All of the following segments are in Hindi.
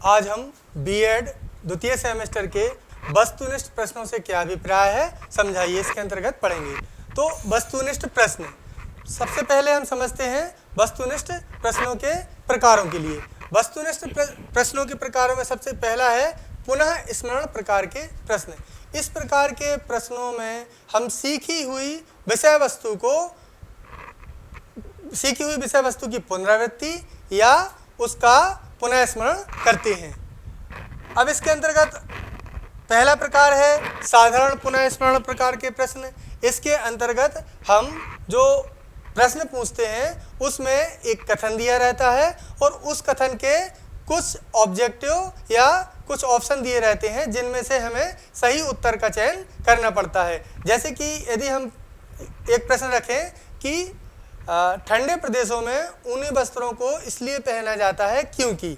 आज हम बीएड द्वितीय सेमेस्टर के वस्तुनिष्ठ प्रश्नों से क्या अभिप्राय है समझाइए इसके अंतर्गत पढ़ेंगे। तो वस्तुनिष्ठ प्रश्न, सबसे पहले हम समझते हैं वस्तुनिष्ठ प्रश्नों के प्रकारों के लिए। वस्तुनिष्ठ प्रश्नों के प्रकारों में सबसे पहला है पुनः स्मरण प्रकार के प्रश्न। इस प्रकार के प्रश्नों में हम सीखी हुई विषय वस्तु की पुनरावृत्ति या उसका पुनः स्मरण करते हैं। अब इसके अंतर्गत पहला प्रकार है साधारण पुनः स्मरण प्रकार के प्रश्न। इसके अंतर्गत हम जो प्रश्न पूछते हैं उसमें एक कथन दिया रहता है और उस कथन के कुछ ऑब्जेक्टिव या कुछ ऑप्शन दिए रहते हैं जिनमें से हमें सही उत्तर का चयन करना पड़ता है। जैसे कि यदि हम एक प्रश्न रखें कि ठंडे प्रदेशों में ऊनी वस्त्रों को इसलिए पहना जाता है क्योंकि,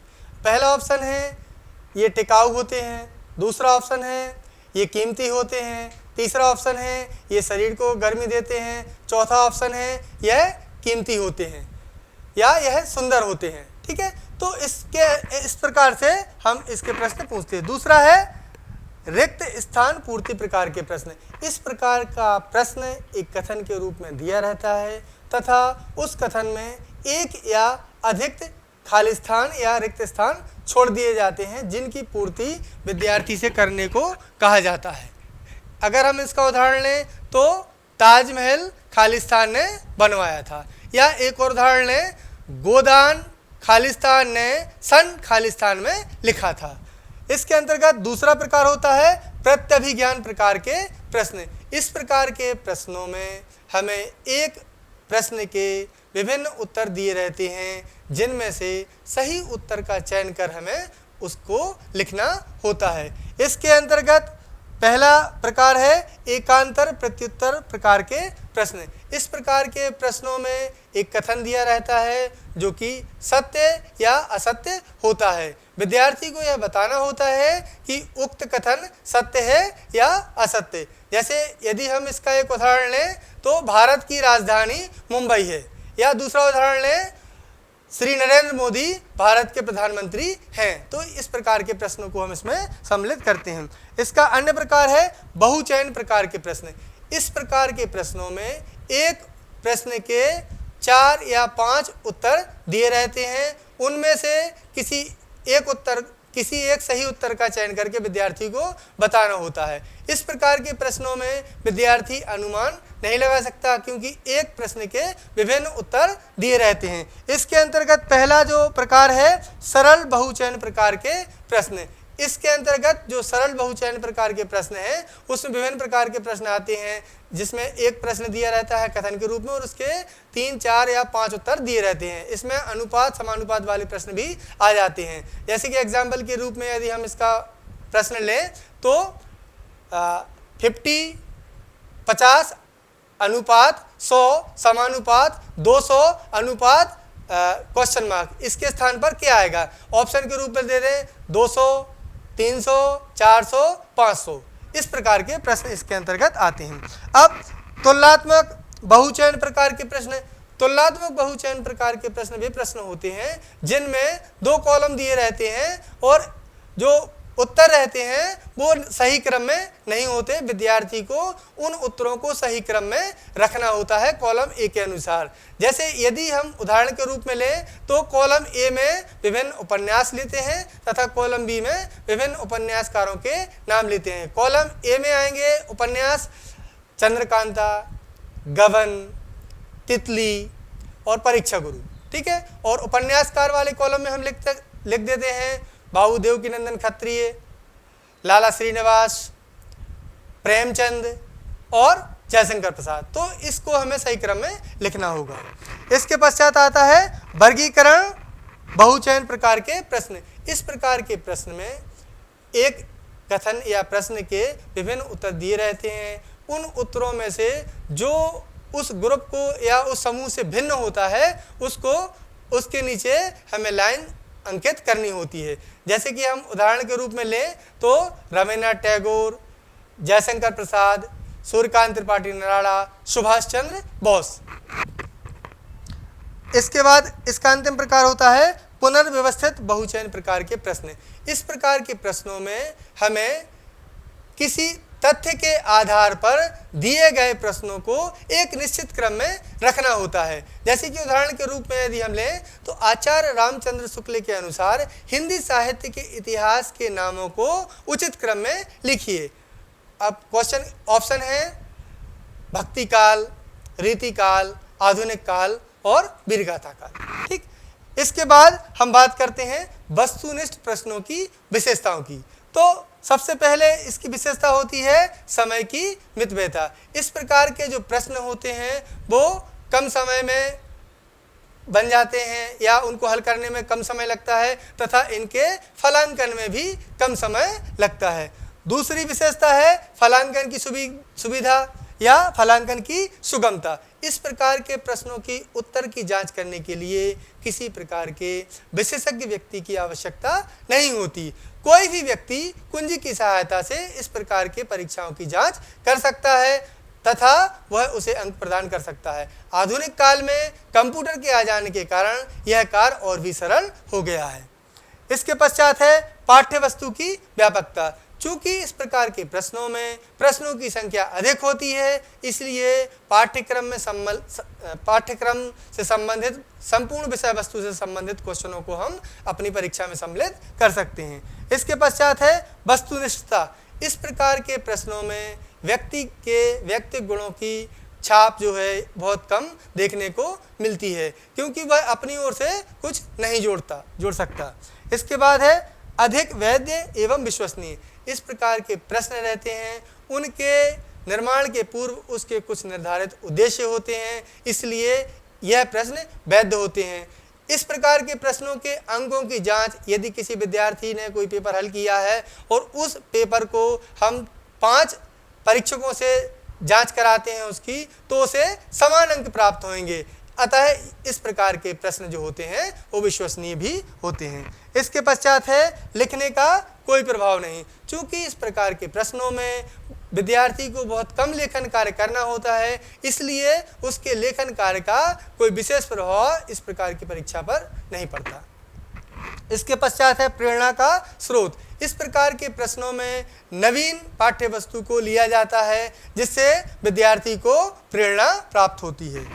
पहला ऑप्शन है ये टिकाऊ होते हैं, दूसरा ऑप्शन है ये कीमती होते हैं, तीसरा ऑप्शन है ये शरीर को गर्मी देते हैं, चौथा ऑप्शन है यह कीमती होते हैं या यह सुंदर होते हैं। ठीक है, तो इस प्रकार से हम इसके प्रश्न पूछते हैं। दूसरा है रिक्त स्थान पूर्ति प्रकार के प्रश्न। इस प्रकार का प्रश्न एक कथन के रूप में दिया रहता है तथा उस कथन में एक या अधिक खाली स्थान या रिक्त स्थान छोड़ दिए जाते हैं जिनकी पूर्ति विद्यार्थी से करने को कहा जाता है। अगर हम इसका उदाहरण लें तो ताजमहल खालिस्तान ने बनवाया था, या एक और उदाहरण लें गोदान खालिस्तान ने सन खालिस्तान में लिखा था। इसके अंतर्गत दूसरा प्रकार होता है प्रत्यभिज्ञान प्रकार के प्रश्न। इस प्रकार के प्रश्नों में हमें एक प्रश्न के विभिन्न उत्तर दिए रहते हैं जिनमें से सही उत्तर का चयन कर हमें उसको लिखना होता है। इसके अंतर्गत पहला प्रकार है एकांतर प्रत्युत्तर प्रकार के प्रश्न। इस प्रकार के प्रश्नों में एक कथन दिया रहता है जो कि सत्य या असत्य होता है। विद्यार्थी को यह बताना होता है कि उक्त कथन सत्य है या असत्य। जैसे यदि हम इसका एक उदाहरण लें तो भारत की राजधानी मुंबई है, या दूसरा उदाहरण लें श्री नरेंद्र मोदी भारत के प्रधानमंत्री हैं। तो इस प्रकार के प्रश्नों को हम इसमें सम्मिलित करते हैं। इसका अन्य प्रकार है बहुचयन प्रकार के प्रश्न। इस प्रकार के प्रश्नों में एक प्रश्न के 4 या 5 उत्तर दिए रहते हैं, उनमें से किसी एक सही उत्तर का चयन करके विद्यार्थी को बताना होता है। इस प्रकार के प्रश्नों में विद्यार्थी अनुमान नहीं लगा सकता क्योंकि एक प्रश्न के विभिन्न उत्तर दिए रहते हैं। इसके अंतर्गत पहला जो प्रकार है सरल बहुचयन प्रकार के प्रश्न। इसके अंतर्गत जो सरल बहुचयन प्रकार के प्रश्न हैं उसमें विभिन्न प्रकार के प्रश्न आते हैं जिसमें एक प्रश्न दिया रहता है कथन के रूप में और उसके 3, 4 या 5 उत्तर दिए रहते हैं। इसमें अनुपात समानुपात वाले प्रश्न भी आ जाते हैं। जैसे कि एग्जाम्पल के रूप में यदि हम इसका प्रश्न लें तो 50 अनुपात 100 समानुपात 200 अनुपात क्वेश्चन मार्क, इसके स्थान पर क्या आएगा? ऑप्शन के रूप में दे दें 200, 300, 400, 500। इस प्रकार के प्रश्न इसके अंतर्गत आते हैं। अब तुलनात्मक बहुचयन प्रकार के प्रश्न। तुलनात्मक बहुचयन प्रकार के प्रश्न वे प्रश्न होते हैं जिनमें 2 कॉलम दिए रहते हैं और जो उत्तर रहते हैं वो सही क्रम में नहीं होते। विद्यार्थी को उन उत्तरों को सही क्रम में रखना होता है कॉलम ए के अनुसार। जैसे यदि हम उदाहरण के रूप में लें तो कॉलम ए में विभिन्न उपन्यास लेते हैं तथा कॉलम बी में विभिन्न उपन्यासकारों के नाम लेते हैं। कॉलम ए में आएंगे उपन्यास चंद्रकांता, गबन, तितली और परीक्षा गुरु। ठीक है, और उपन्यासकार वाले कॉलम में हम लिख देते हैं बाबू देवकीनंदन खत्रिय, लाला श्रीनिवास, प्रेमचंद और जयशंकर प्रसाद। तो इसको हमें सही क्रम में लिखना होगा। इसके पश्चात आता है वर्गीकरण बहुचयन प्रकार के प्रश्न। इस प्रकार के प्रश्न में एक कथन या प्रश्न के विभिन्न उत्तर दिए रहते हैं। उन उत्तरों में से जो उस ग्रुप को या उस समूह से भिन्न होता है उसको उसके नीचे हमें लाइन अंकित करनी होती है। जैसे कि हम उदाहरण के रूप में लें तो रविन्द्रनाथ टैगोर, जयशंकर प्रसाद, सूर्यकांत त्रिपाठी निराला, सुभाष चंद्र बोस। इसके बाद इसका अंतिम प्रकार होता है पुनर्व्यवस्थित बहुचयन प्रकार के प्रश्न। इस प्रकार के प्रश्नों में हमें किसी तथ्य के आधार पर दिए गए प्रश्नों को एक निश्चित क्रम में रखना होता है। जैसे कि उदाहरण के रूप में यदि हम लें तो आचार्य रामचंद्र शुक्ल के अनुसार हिंदी साहित्य के इतिहास के नामों को उचित क्रम में लिखिए। अब क्वेश्चन ऑप्शन है भक्ति काल, रीति काल, आधुनिक काल और वीरगाथा काल। ठीक, इसके बाद हम बात करते हैं वस्तुनिष्ठ प्रश्नों की विशेषताओं की। तो सबसे पहले इसकी विशेषता होती है समय की मितव्ययता। इस प्रकार के जो प्रश्न होते हैं वो कम समय में बन जाते हैं या उनको हल करने में कम समय लगता है तथा इनके फलांकन में भी कम समय लगता है। दूसरी विशेषता है फलांकन की सुविधा या फलांकन की सुगमता। इस प्रकार के प्रश्नों की उत्तर की जांच करने के लिए किसी प्रकार के विशेषज्ञ व्यक्ति की आवश्यकता नहीं होती। कोई भी व्यक्ति कुंजी की सहायता से इस प्रकार के परीक्षाओं की जांच कर सकता है तथा वह उसे अंक प्रदान कर सकता है। आधुनिक काल में कंप्यूटर के आ जाने के कारण यह कार्य और भी सरल हो गया है। इसके पश्चात है पाठ्य वस्तु की व्यापकता। चूंकि इस प्रकार के प्रश्नों में प्रश्नों की संख्या अधिक होती है, इसलिए पाठ्यक्रम से संबंधित संपूर्ण विषय वस्तु से संबंधित क्वेश्चनों को हम अपनी परीक्षा में सम्मिलित कर सकते हैं। इसके पश्चात है वस्तुनिष्ठता। इस प्रकार के प्रश्नों में व्यक्ति के व्यक्तिगत गुणों की छाप जो है बहुत कम देखने को मिलती है, क्योंकि वह अपनी ओर से कुछ नहीं जोड़ सकता। इसके बाद है अधिक वैध एवं विश्वसनीय। इस प्रकार के प्रश्न रहते हैं, उनके निर्माण के पूर्व उसके कुछ निर्धारित उद्देश्य होते हैं, इसलिए यह प्रश्न वैध होते हैं। इस प्रकार के प्रश्नों के अंकों की जांच यदि किसी विद्यार्थी ने कोई पेपर हल किया है और उस पेपर को हम 5 परीक्षकों से जांच कराते हैं उसकी, तो उसे समान अंक प्राप्त होंगे। अतः इस प्रकार के प्रश्न जो होते हैं वो विश्वसनीय भी होते हैं। इसके पश्चात है लिखने का कोई प्रभाव नहीं। चूंकि इस प्रकार के प्रश्नों में विद्यार्थी को बहुत कम लेखन कार्य करना होता है, इसलिए उसके लेखन कार्य का कोई विशेष प्रभाव इस प्रकार की परीक्षा पर नहीं पड़ता। इसके पश्चात है प्रेरणा का स्रोत। इस प्रकार के प्रश्नों में नवीन पाठ्य वस्तु को लिया जाता है, जिससे विद्यार्थी को प्रेरणा प्राप्त होती है।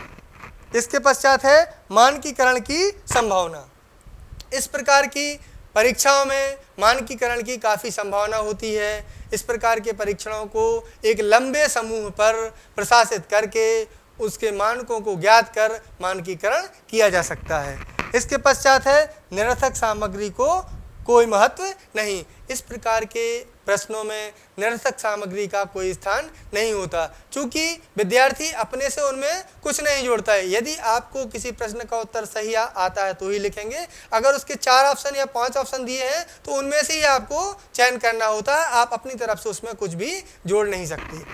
इसके पश्चात है मानकीकरण की संभावना। इस प्रकार की परीक्षाओं में मानकीकरण की काफ़ी संभावना होती है। इस प्रकार के परीक्षणों को एक लंबे समूह पर प्रशासित करके उसके मानकों को ज्ञात कर मानकीकरण किया जा सकता है। इसके पश्चात है निरर्थक सामग्री को कोई महत्व नहीं। इस प्रकार के प्रश्नों में निरर्थक सामग्री का कोई स्थान नहीं होता, चूँकि विद्यार्थी अपने से उनमें कुछ नहीं जोड़ता है। यदि आपको किसी प्रश्न का उत्तर सही आता है तो ही लिखेंगे। अगर उसके 4 ऑप्शन या 5 ऑप्शन दिए हैं तो उनमें से ही आपको चयन करना होता है। आप अपनी तरफ से उसमें कुछ भी जोड़ नहीं सकते।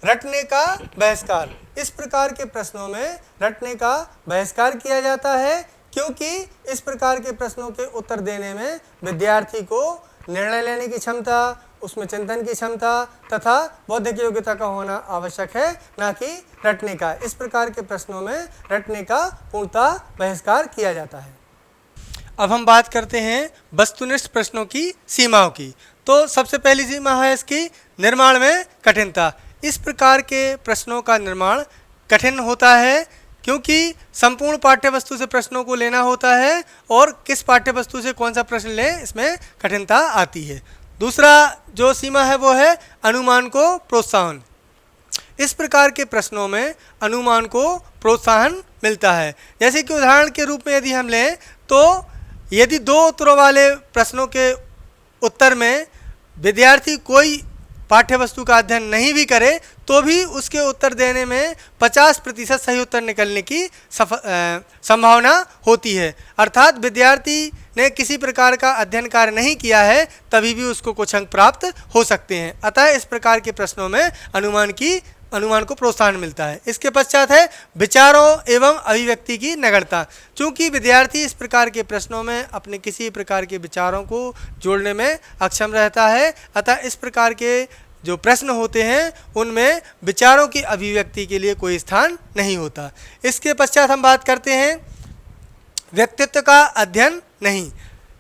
रटने का बहिष्कार। इस प्रकार के प्रश्नों में रटने का बहिष्कार किया जाता है, क्योंकि इस प्रकार के प्रश्नों के उत्तर देने में विद्यार्थी को निर्णय लेने की क्षमता, उसमें चिंतन की क्षमता तथा बौद्धिक योग्यता का होना आवश्यक है, ना कि रटने का। इस प्रकार के प्रश्नों में रटने का पूर्णतः बहिष्कार किया जाता है। अब हम बात करते हैं वस्तुनिष्ठ प्रश्नों की सीमाओं की। तो सबसे पहली सीमा है इसकी निर्माण में कठिनता। इस प्रकार के प्रश्नों का निर्माण कठिन होता है, क्योंकि संपूर्ण पाठ्यवस्तु से प्रश्नों को लेना होता है और किस पाठ्यवस्तु से कौन सा प्रश्न लें, इसमें कठिनता आती है। दूसरा जो सीमा है वो है अनुमान को प्रोत्साहन। इस प्रकार के प्रश्नों में अनुमान को प्रोत्साहन मिलता है। जैसे कि उदाहरण के रूप में यदि हम लें तो यदि 2 उत्तरों वाले प्रश्नों के उत्तर में विद्यार्थी कोई पाठ्यवस्तु का अध्ययन नहीं भी करे तो भी उसके उत्तर देने में 50% सही उत्तर निकलने की संभावना होती है। अर्थात विद्यार्थी ने किसी प्रकार का अध्ययन कार्य नहीं किया है तभी भी उसको कुछ अंक प्राप्त हो सकते हैं। अतः इस प्रकार के प्रश्नों में अनुमान को प्रोत्साहन मिलता है। इसके पश्चात है विचारों एवं अभिव्यक्ति की नगण्यता। चूँकि विद्यार्थी इस प्रकार के प्रश्नों में अपने किसी प्रकार के विचारों को जोड़ने में अक्षम रहता है, अतः इस प्रकार के जो प्रश्न होते हैं उनमें विचारों की अभिव्यक्ति के लिए कोई स्थान नहीं होता। इसके पश्चात हम बात करते हैं व्यक्तित्व का अध्ययन नहीं।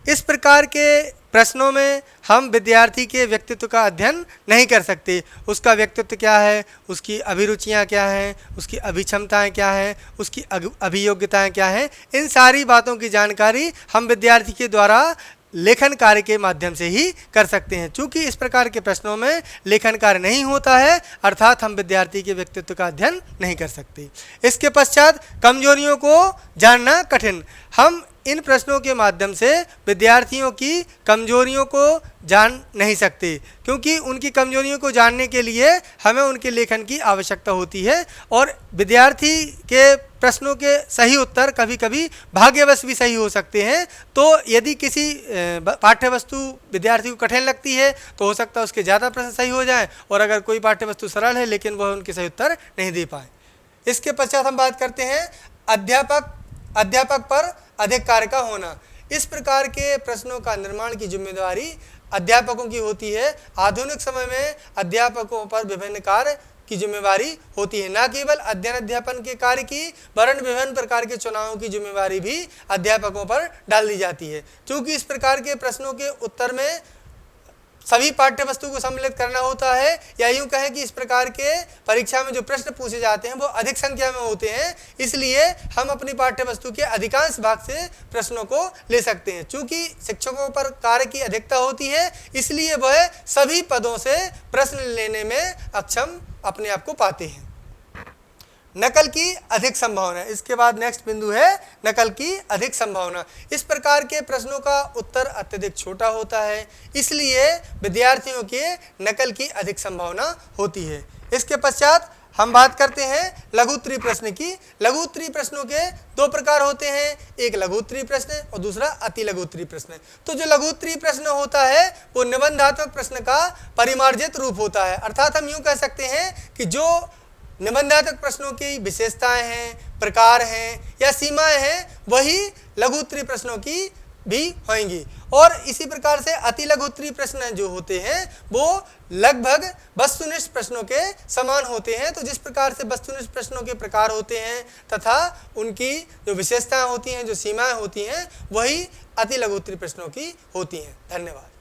इस प्रकार के प्रश्नों में हम विद्यार्थी के व्यक्तित्व का अध्ययन नहीं कर सकते। उसका व्यक्तित्व क्या है, उसकी अभिरुचियां क्या हैं, उसकी अभिक्षमताएं क्या हैं, उसकी अभियोग्यताएं क्या हैं, इन सारी बातों की जानकारी हम विद्यार्थी के द्वारा लेखन कार्य के माध्यम से ही कर सकते हैं। चूँकि इस प्रकार के प्रश्नों में लेखन कार्य नहीं होता है, अर्थात हम विद्यार्थी के व्यक्तित्व का अध्ययन नहीं कर सकते। इसके पश्चात कमजोरियों को जानना कठिन। हम इन प्रश्नों के माध्यम से विद्यार्थियों की कमजोरियों को जान नहीं सकते, क्योंकि उनकी कमजोरियों को जानने के लिए हमें उनके लेखन की आवश्यकता होती है। और विद्यार्थी के प्रश्नों के सही उत्तर कभी कभी भाग्यवश भी सही हो सकते हैं। तो यदि किसी पाठ्य वस्तु विद्यार्थी को कठिन लगती है तो हो सकता है उसके ज़्यादा प्रश्न सही हो जाएं, और अगर कोई पाठ्य वस्तु सरल है लेकिन वह उनके सही उत्तर नहीं दे पाए। इसके पश्चात हम बात करते हैं अध्यापक पर अधिक कार्य का होना। इस प्रकार के प्रश्नों का निर्माण की जिम्मेदारी अध्यापकों की होती है। आधुनिक समय में अध्यापकों पर विभिन्न कार्य की जिम्मेवारी होती है, न केवल अध्ययन अध्यापन के कार्य की, वरन विभिन्न प्रकार के चुनावों की जिम्मेवारी भी अध्यापकों पर डाल दी जाती है। क्योंकि इस प्रकार के प्रश्नों के उत्तर में सभी पाठ्य वस्तु को सम्मिलित करना होता है, या यूँ कहें कि इस प्रकार के परीक्षा में जो प्रश्न पूछे जाते हैं वो अधिक संख्या में होते हैं, इसलिए हम अपनी पाठ्य वस्तु के अधिकांश भाग से प्रश्नों को ले सकते हैं। चूँकि शिक्षकों पर कार्य की अधिकता होती है, इसलिए वह सभी पदों से प्रश्न लेने में अक्षम अपने आप को पाते हैं। नकल की अधिक संभावना। इसके बाद नेक्स्ट बिंदु है नकल की अधिक संभावना। इस प्रकार के प्रश्नों का उत्तर अत्यधिक छोटा होता है, इसलिए विद्यार्थियों के नकल की अधिक संभावना होती है। इसके पश्चात हम बात करते हैं लघु उत्तरीय प्रश्न की। लघु उत्तरीय प्रश्नों के दो प्रकार होते हैं, एक लघु उत्तरीय प्रश्न और दूसरा अति लघु उत्तरीय प्रश्न। तो जो लघु उत्तरीय प्रश्न होता है वो निबंधात्मक प्रश्न का परिमार्जित रूप होता है। अर्थात हम यूँ कह सकते हैं कि जो निबंधात्मक प्रश्नों की विशेषताएं हैं, प्रकार हैं या सीमाएं हैं, वही लघु उत्तरीय प्रश्नों की भी होंगी। और इसी प्रकार से अति लघु उत्तरीय प्रश्न जो होते हैं वो लगभग वस्तुनिष्ठ प्रश्नों के समान होते हैं। तो जिस प्रकार से वस्तुनिष्ठ प्रश्नों के प्रकार होते हैं तथा उनकी जो विशेषताएं होती हैं, जो सीमाएं होती हैं, वही अति लघु उत्तरीय प्रश्नों की होती हैं। धन्यवाद।